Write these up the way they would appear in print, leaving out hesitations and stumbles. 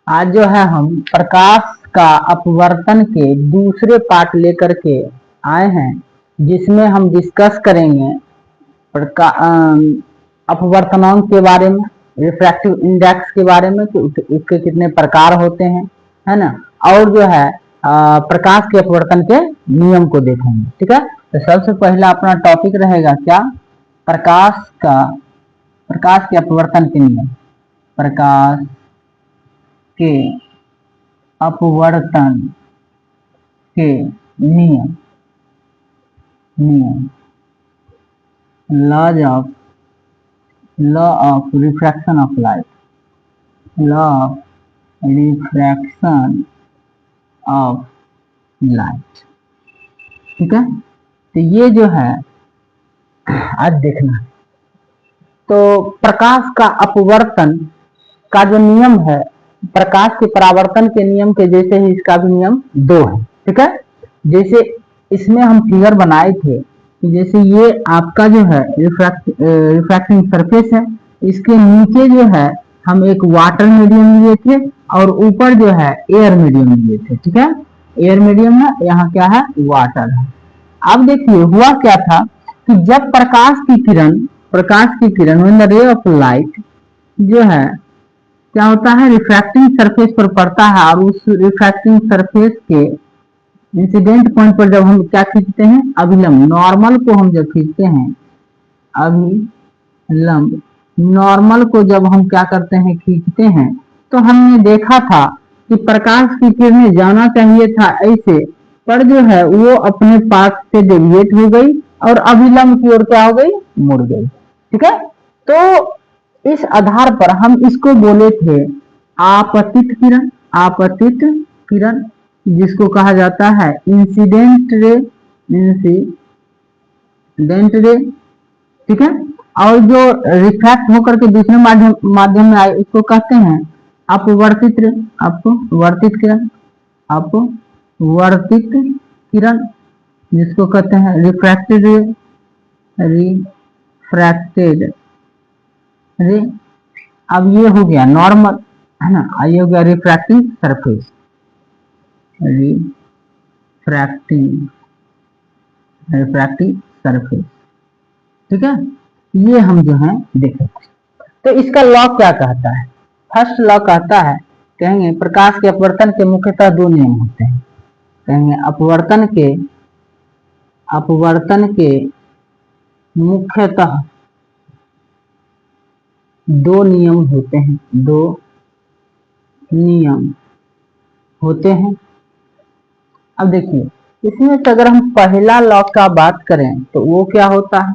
आज जो है हम प्रकाश का अपवर्तन के दूसरे पार्ट लेकर के आए हैं, जिसमें हम डिस्कस करेंगे अपवर्तनांक के बारे में, रिफ्रैक्टिव इंडेक्स के बारे में कि उसके कितने प्रकार होते हैं, है ना। और जो है प्रकाश के अपवर्तन के नियम को देखेंगे। ठीक है, तो सबसे पहला अपना टॉपिक रहेगा क्या, प्रकाश के अपवर्तन के नियम। प्रकाश के अपवर्तन के नियम law of refraction of light, law of refraction of light. ठीक है, तो ये जो है आज देखना है। तो प्रकाश का अपवर्तन का जो नियम है, प्रकाश के परावर्तन के नियम के जैसे ही इसका भी नियम 2 है। ठीक है, जैसे इसमें हम फिगर बनाए थे कि जैसे ये आपका जो है रिफ्रैक्टिंग सरफेस है, इसके नीचे जो है हम एक वाटर मीडियम लिए थे और ऊपर जो है एयर मीडियम लिए थे। ठीक है, एयर मीडियम है, यहाँ क्या है, वाटर है। अब देखिए हुआ क्या था कि जब प्रकाश की किरण when the ray of light जो है क्या होता है, रिफ्रैक्टिंग सरफेस पर पड़ता है और उस रिफ्रैक्टिंग सरफेस के इंसिडेंट पॉइंट पर जब हम क्या खींचते हैं, अभिलंब, नॉर्मल को हम जब खींचते हैं, अभिलंब नॉर्मल को जब हम क्या करते हैं, खींचते हैं, तो हमने देखा था कि प्रकाश की किरणें जाना चाहिए था ऐसे, पर जो है वो अपने पाथ से डेविएट हो गई और अभिलंब की ओर क्या हो गई, मुड़ गई। ठीक है, तो इस आधार पर हम इसको बोले थे आपतित किरण, जिसको कहा जाता है इंसिडेंट रे। ठीक है, और जो रिफ्रैक्ट होकर के दूसरे माध्यम में आए उसको कहते हैं अपवर्तित किरण, जिसको कहते हैं रिफ्रैक्टेड रे। अब ये हो गया नॉर्मल, है ना, ये हो गया रिफ्रैक्टिंग सरफेस, रिफ्रैक्टिंग सरफेस। ठीक है, ये हम जो है देखें। तो इसका लॉ क्या कहता है, फर्स्ट लॉ कहता है, कहेंगे प्रकाश के अपवर्तन के मुख्यतः 2 नियम होते हैं। कहेंगे अपवर्तन के मुख्यतः 2 नियम होते हैं। अब देखिए इसमें से अगर हम पहला लॉ का बात करें तो वो क्या होता है,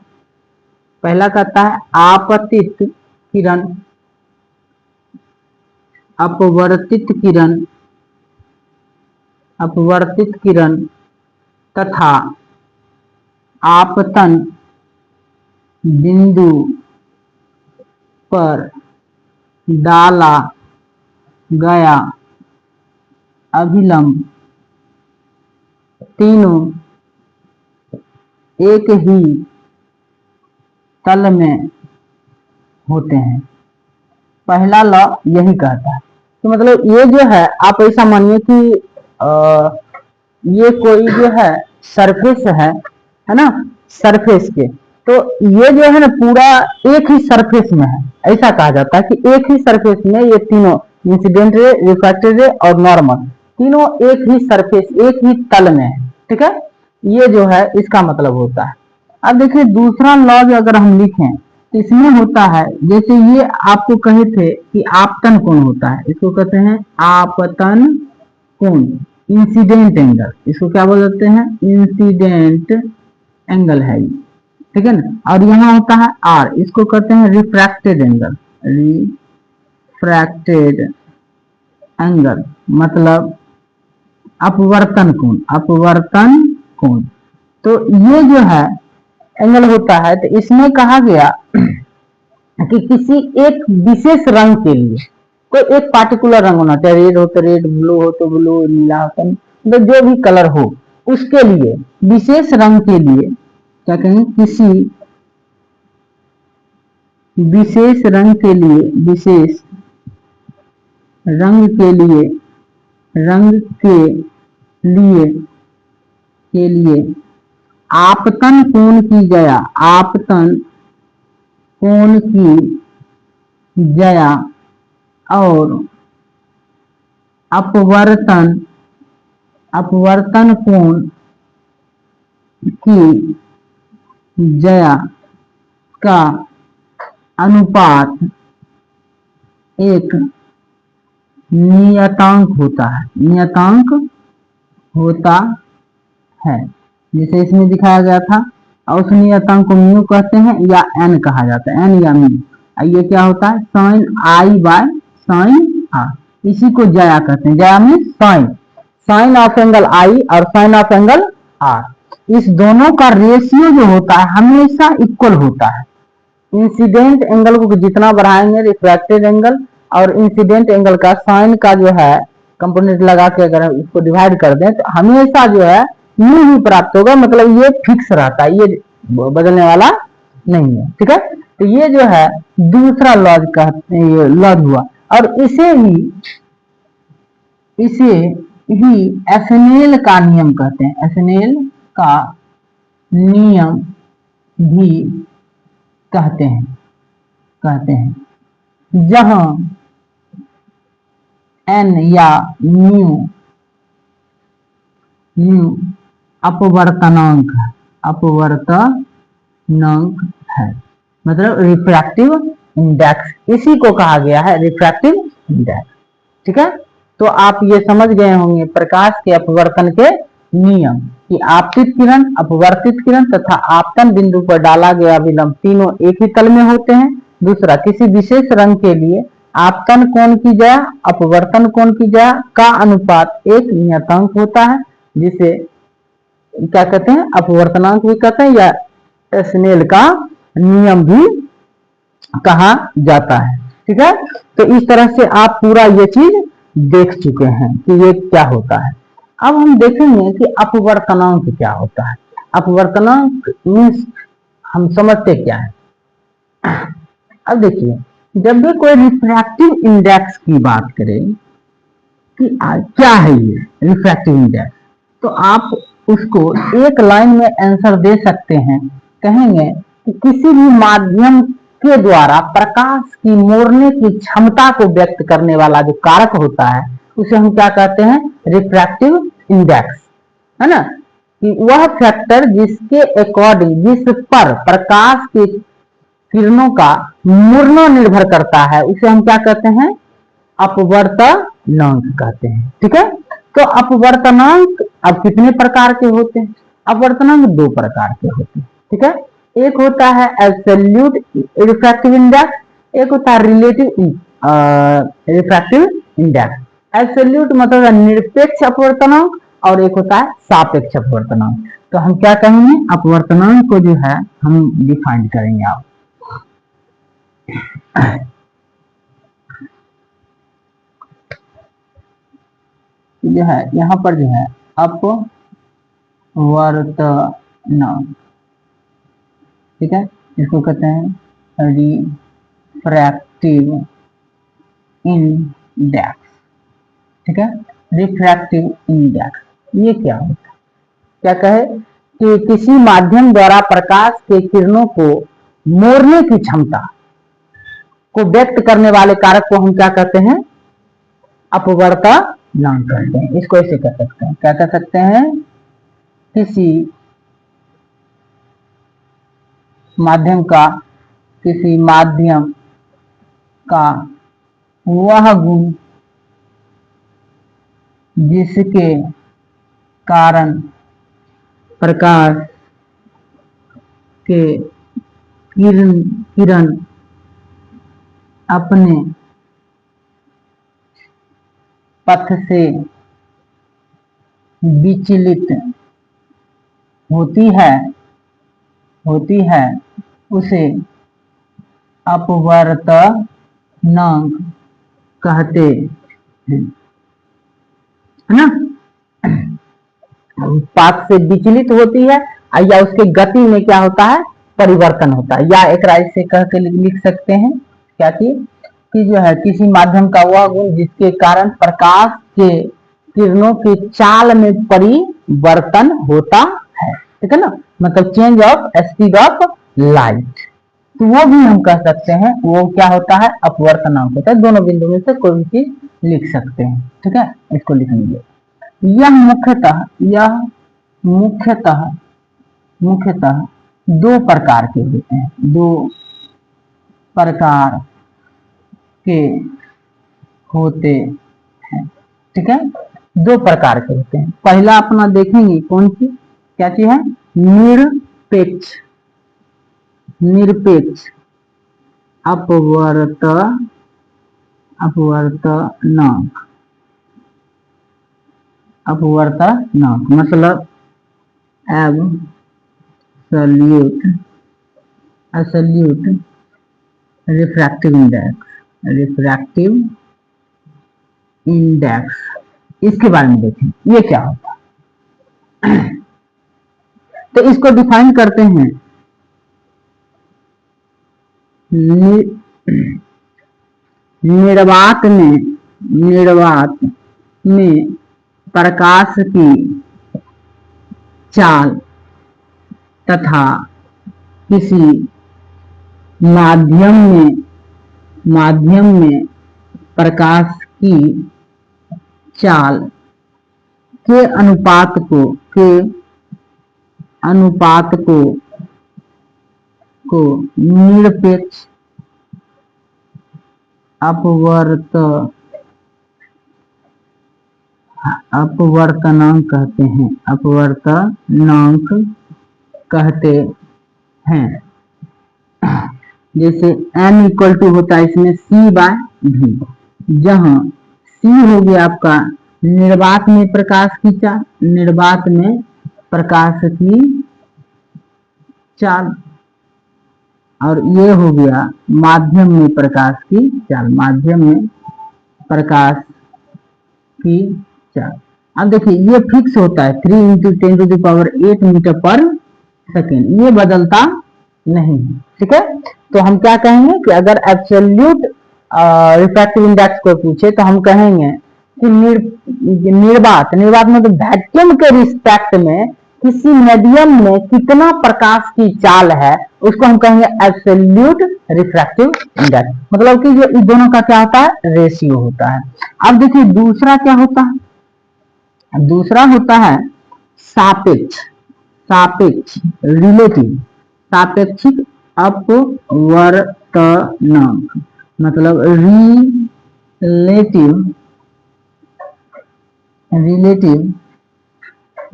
पहला कहता है अपवर्तित किरण तथा आपतन बिंदु पर डाला गया अभिलंब तीनों एक ही तल में होते हैं। पहला लॉ यही कहता है। तो मतलब ये जो है, आप ऐसा मानिए कि ये कोई जो है सरफेस है ना, सरफेस के, तो ये जो है ना पूरा एक ही सरफेस में है। ऐसा कहा जाता है कि एक ही सरफेस में ये तीनों इंसिडेंट रे, रिफ्रैक्टेड रे और नॉर्मल तीनों एक ही सरफेस, एक ही तल में है। ठीक है, ये जो है इसका मतलब होता है। अब देखिए दूसरा लॉ जो अगर हम लिखें, इसमें होता है, जैसे ये आपको कहे थे कि आपतन कोण होता है, इसको कहते हैं आपतन कोण, इंसिडेंट एंगल, इसको क्या बोलते हैं, इंसिडेंट एंगल है ये। ठीक है ना, और यहाँ होता है आर, इसको कहते हैं रिफ्रैक्टेड एंगल, मतलब अपवर्तन कोण। तो ये जो है एंगल होता है, तो इसमें कहा गया कि किसी एक विशेष रंग के लिए, कोई एक पार्टिकुलर रंग होना चाहिए, रेड हो तो रेड, ब्लू हो तो ब्लू, नीला हो तो मतलब जो भी कलर हो, उसके लिए, विशेष रंग के लिए क्या कहें, किसी विशेष रंग के लिए, विशेष रंग के लिए रंग के लिए आपतन कोण की जया, आपतन कोण की जया और अपवर्तन कोण की जया का अनुपात एक नियतांक होता है, नियतांक होता है, जैसे इसमें दिखाया गया था। और उस नियतांक को म्यू कहते हैं या एन कहा जाता है, एन या म्यू। ये क्या होता है, sine I by sine R, इसी को जया कहते हैं। जया mean sine, sine of angle I और साइन ऑफ एंगल आर, इस दोनों का रेशियो जो होता है हमेशा इक्वल होता है। इंसिडेंट एंगल को जितना बढ़ाएंगे रिफ्रैक्टेड एंगल, और इंसिडेंट एंगल का साइन का जो है कंपोनेंट लगा के अगर इसको डिवाइड कर दें तो हमेशा जो है म्यू ही प्राप्त होगा, मतलब ये फिक्स रहता है, ये बदलने वाला नहीं है। ठीक है, तो ये जो है दूसरा लॉज कहते हैं, ये लॉज हुआ। और इसे ही एस्नेल का नियम कहते हैं, एस्नेल का नियम भी कहते हैं, जहां एन या म्यू अपवर्तनांक है, मतलब रिफ्रैक्टिव इंडेक्स, इसी को कहा गया है रिफ्रैक्टिव इंडेक्स। ठीक है, तो आप ये समझ गए होंगे प्रकाश के अपवर्तन के नियम कि आपतित किरण, अपवर्तित किरण तथा आपतन बिंदु पर डाला गया विलंब तीनों एक ही तल में होते हैं। दूसरा, किसी विशेष रंग के लिए आपतन कोण की जया अपवर्तन कोण की जया का अनुपात एक नियतांक होता है, जिसे क्या कहते हैं, अपवर्तनांक भी कहते हैं या एस्नेल का नियम भी कहा जाता है। ठीक है, तो इस तरह से आप पूरा ये चीज देख चुके हैं कि ये क्या होता है। अब हम देखेंगे कि अपवर्तनांक क्या होता है। अपवर्तनांक मीन्स हम समझते क्या है। अब देखिए, जब भी कोई रिफ्रैक्टिव इंडेक्स की बात करें कि क्या है ये रिफ्रैक्टिव इंडेक्स, तो आप उसको एक लाइन में आंसर दे सकते हैं। कहेंगे कि किसी भी माध्यम के द्वारा प्रकाश की मोड़ने की क्षमता को व्यक्त करने वाला जो कारक होता है उसे हम क्या कहते हैं, रिफ्रैक्टिव इंडेक्स, है ना। कि वह फैक्टर जिसके अकॉर्डिंग, जिस पर प्रकाश की किरणों का मुड़ना निर्भर करता है, उसे हम क्या कहते हैं, अपवर्तनांक कहते हैं। ठीक है, तो अपवर्तनांक अब कितने प्रकार के होते हैं? अपवर्तनांक दो प्रकार के होते हैं। ठीक है, एक होता है एब्सोल्यूट रिफ्रैक्टिव इंडेक्स, एक होता है रिलेटिव रिफ्रैक्टिव इंडेक्स। एब्सोल्यूट मतलब निरपेक्ष अपवर्तनांक और एक होता है सापेक्ष अपवर्तनांक। तो हम क्या कहेंगे, अपवर्तनांक को जो है हम डिफाइन करेंगे। आप जो है यहाँ पर जो है अपवर्तनांक, ठीक है, इसको कहते हैं रिफ्रैक्टिव इंडेक्स। ठीक है, रिफ्रैक्टिव इंडेक्स ये क्या होता है? क्या कहे कि किसी माध्यम द्वारा प्रकाश के किरणों को मोड़ने की क्षमता को व्यक्त करने वाले कारक को हम क्या कहते हैं, अपवर्तनांक कहते हैं। इसको ऐसे कह सकते हैं, क्या कह सकते हैं, किसी माध्यम का वह गुण जिसके कारण प्रकाश के किरण अपने पथ से विचलित होती है उसे अपवर्तनांक कहते हैं, है ना। पाथ से विचलित होती है या उसके गति में क्या होता है, परिवर्तन होता है, या एक राय से कह के लिख सकते हैं क्या कि कि जो है किसी माध्यम का वह गुण जिसके कारण प्रकाश के किरणों के चाल में परिवर्तन होता है, ठीक है ना, मतलब change of speed of light, तो वो भी हम कह सकते हैं वो क्या होता है, अपवर्तनांक होता है। दोनों बिंदु में से कोई भी चीज लिख सकते हैं, ठीक है, इसको लिख लीजिए। यह मुख्यतः दो प्रकार के होते हैं, दो प्रकार के होते हैं, ठीक है, दो प्रकार के होते हैं। पहला अपना देखेंगे कौन सी क्या चीज है, निरपेक्ष अपवर्तनांक मतलब एब्सोल्यूट रिफ्रैक्टिव इंडेक्स, इसके बारे में देखें ये क्या होता है। तो इसको डिफाइन करते हैं निर्वात में प्रकाश की चाल तथा किसी माध्यम में प्रकाश की चाल के अनुपात को निरपेक्ष अपवर्तनांक कहते हैं। जैसे n इक्वल टू होता है इसमें c/v, जहां c हो गया आपका निर्वात में प्रकाश की चाल, और ये हो गया माध्यम में प्रकाश की चाल। अब देखिए ये फिक्स होता है 3 × 10⁸ मीटर पर सेकेंड, ये बदलता नहीं है, ठीक है। तो हम क्या कहेंगे कि अगर एब्सोल्यूट रिफ्रैक्टिव इंडेक्स को पूछे तो हम कहेंगे कि निर्वात मतलब वैक्यूम के रिस्पेक्ट में किसी मीडियम में कितना प्रकाश की चाल है उसको हम कहेंगे एब्सोल्यूट रिफ्रैक्टिव इंडेक्स, मतलब कि जो इन दोनों का क्या होता है, रेशियो होता है। अब देखिए दूसरा क्या होता है, दूसरा होता है सापेक्षिक अपवर्तनांक, मतलब रिलेटिव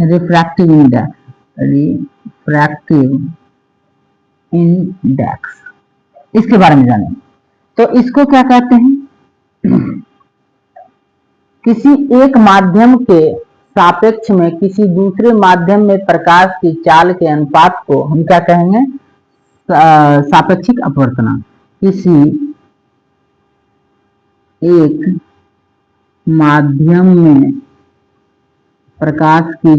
रिफ्रैक्टिव इंडेक्स, इसके बारे में जानें। तो इसको क्या कहते हैं, किसी एक माध्यम के सापेक्ष में किसी दूसरे माध्यम में प्रकाश की चाल के अनुपात को हम क्या कहेंगे, सापेक्षिक अपवर्तनांक। किसी एक माध्यम में प्रकाश की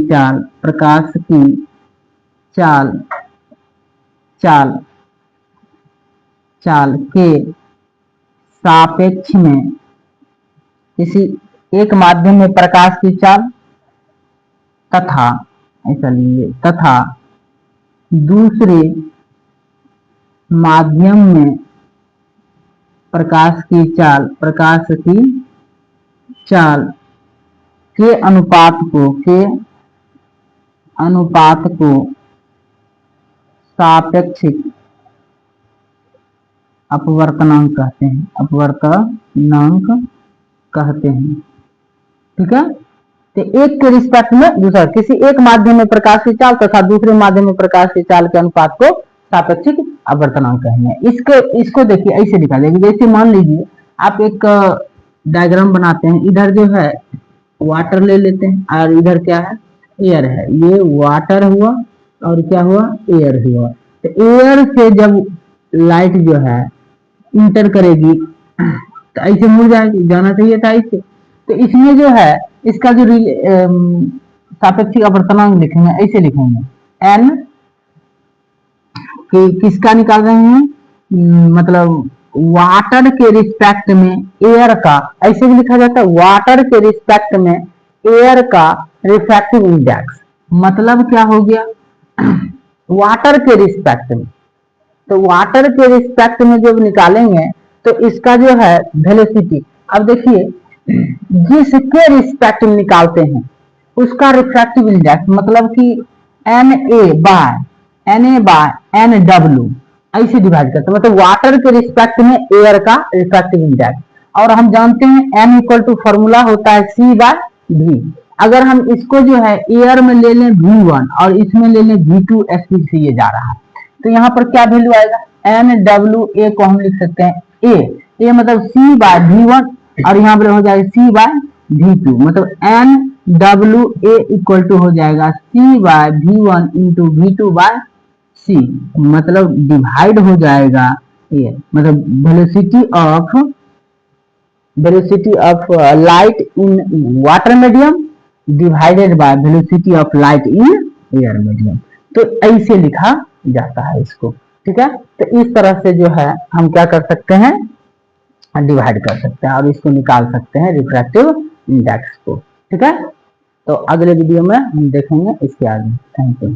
चाल के सापेक्ष में किसी एक माध्यम में प्रकाश की चाल तथा दूसरे माध्यम में प्रकाश की चाल के अनुपात को सापेक्षिक अपवर्तनांक कहते हैं, ठीक है। तो एक के रिस्पेक्ट में दूसरा, किसी एक माध्यम में प्रकाश की चाल तथा दूसरे माध्यम में प्रकाश की चाल के अनुपात को सापेक्षिक अपवर्तनांक कहेंगे। इसको देखिए ऐसे लिखा जाएगा, जैसे मान लीजिए आप एक डायग्राम बनाते हैं, इधर जो है वाटर ले लेते हैं और इधर क्या है, एयर है, ये वाटर हुआ और क्या हुआ, एयर हुआ। तो एयर से जब लाइट जो है इंटर करेगी तो ऐसे मुड़ जाएगी, जाना चाहिए था ऐसे। तो इसमें जो है इसका जो सापेक्षिक अपवर्तनांक लिखेंगे, ऐसे लिखेंगे n, किसका निकाल रहे हैं, मतलब वाटर के रिस्पेक्ट में एयर का, ऐसे भी लिखा जाता है वाटर के रिस्पेक्ट में एयर का रिफ्रैक्टिव इंडेक्स। मतलब क्या हो गया, वाटर के रिस्पेक्ट में, तो वाटर के रिस्पेक्ट में जब निकालेंगे तो इसका जो है वेलोसिटी, अब देखिए जिसके रिस्पेक्ट में निकालते हैं उसका रिफ्रैक्टिव इंडेक्स, मतलब कि NA/NW ऐसे डिवाइड करते हैं, मतलब वाटर के रिस्पेक्ट में एयर का रिफ्रैक्टिव इंडेक्स। और हम जानते हैं N इक्वल टू फॉर्मूला होता है C/V। अगर हम इसको जो है एयर में ले लें V1 और इसमें ले लें V2, स्पीड से ये जा रहा है, तो यहाँ पर क्या वैल्यू आएगा, NWA को हम लिख सकते हैं A मतलब C/V1 और यहाँ पर हो जाएगा C/V2, मतलब NWA इक्वल टू हो जाएगा C/V1 इंटू V2/C, मतलब डिवाइड हो जाएगा ये, मतलब velocity of light in water medium divided by velocity of light in air medium. तो ऐसे लिखा जाता है इसको, ठीक है। तो इस तरह से जो है हम क्या कर सकते हैं, डिवाइड कर सकते हैं और इसको निकाल सकते हैं रिफ्रैक्टिव इंडेक्स को, ठीक है। तो अगले वीडियो में हम देखेंगे इसके आगे। Thank you.